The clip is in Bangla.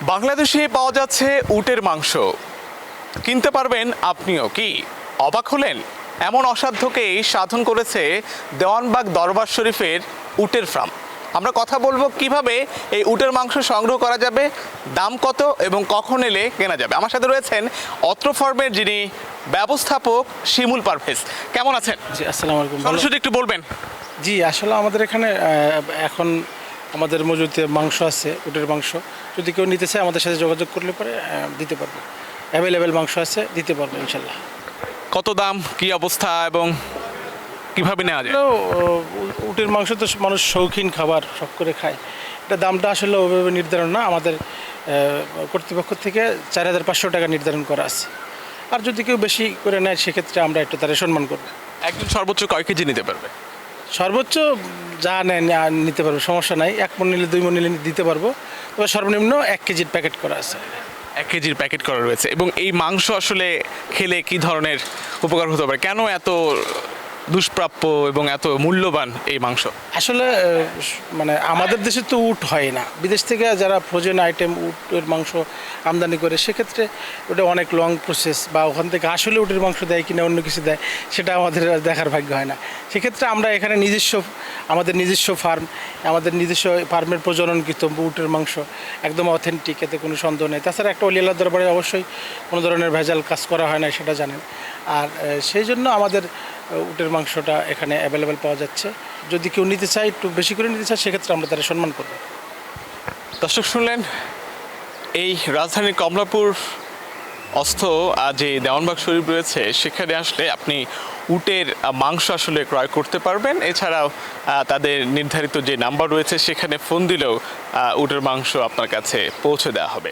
বাংলাদেশে পাওয়া যাচ্ছে উটের মাংস, কিনতে পারবেন আপনিও। কি অবাক হলেন? এমন অসাধ্যকেই সাধন করেছে দেওয়ানবাগ দরবার শরীফের উটের ফার্ম। আমরা কথা বলবো কিভাবে এই উটের মাংস সংগ্রহ করা যাবে, দাম কত এবং কখন এলে কেনা যাবে। আমার সাথে রয়েছেন অত্র ফার্মের যিনি ব্যবস্থাপক শিমুল পারভেজ। কেমন আছেন? জি, আসসালামু আলাইকুম। সরাসরি একটু বলবেন। জি, আসলে আমাদের এখানে এখন আমাদের মজুতে মাংস আছে, উটের মাংস। যদি কেউ নিতে চায় আমাদের সাথে যোগাযোগ করলে পরে দিতে পারবো। অ্যাভেলেবেল মাংস আছে, দিতে পারবো ইনশাল্লাহ। কত দাম, কি অবস্থা এবং কিভাবে নেওয়া যায়? উটের মাংস তো মানুষ শৌখিন খাবার, শখ করে খায়। এটা দামটা আসলে ওইভাবে নির্ধারণ না, আমাদের কর্তৃপক্ষ থেকে 4,500 টাকা নির্ধারণ করা আছে। আর যদি কেউ বেশি করে নেয় সেক্ষেত্রে আমরা একটু তারা সম্মান করবো। একজন সর্বোচ্চ কয় কেজি নিতে পারবে? সর্বোচ্চ যা নেন নিতে পারবো, সমস্যা নাই। 1 মণ নিলে 2 মণ নিলে দিতে পারবো, তবে সর্বনিম্ন 1 কেজির প্যাকেট করা আছে। 1 কেজির প্যাকেট করা রয়েছে। এবং এই মাংস আসলে খেলে কি ধরনের উপকার হতে পারে? কেন এত দুষ্প্রাপ্য এবং এত মূল্যবান এই মাংস? আসলে মানে আমাদের দেশে তো উট হয় না, বিদেশ থেকে যারা ফ্রোজেন আইটেম উটের মাংস আমদানি করে, সেক্ষেত্রে ওটা অনেক লং প্রসেস, বা ওখান থেকে আসলে উটের মাংস দেয় কিনা অন্য কিছু দেয় সেটা আমাদের দেখার ভাগ্য হয় না। সেক্ষেত্রে আমরা এখানে আমাদের নিজস্ব ফার্ম, আমাদের নিজস্ব ফার্মের প্রজননকৃত উটের মাংস একদম অথেন্টিক, এতে কোনো সন্দেহ নেই। তাছাড়া একটা অলি আল্লাহর দরবারে অবশ্যই কোনো ধরনের ভেজাল কাজ করা হয় না, সেটা জানেন। আর সেই জন্য আমাদের উটের মাংসটা এখানে অ্যাভেলেবেল পাওয়া যাচ্ছে। যদি কেউ নিতে চায়, একটু বেশি করে নিতে চায়, সেক্ষেত্রে আমরা তারা সম্মান করব। দর্শক শুনলেন, এই রাজধানীর কমলাপুর যে দেওয়ানবাগ শরীফ রয়েছে, সেখানে আসলে আপনি উটের মাংস আসলে ক্রয় করতে পারবেন। এছাড়াও তাদের নির্ধারিত যে নাম্বার রয়েছে সেখানে ফোন দিলেও উটের মাংস আপনার কাছে পৌঁছে দেওয়া হবে।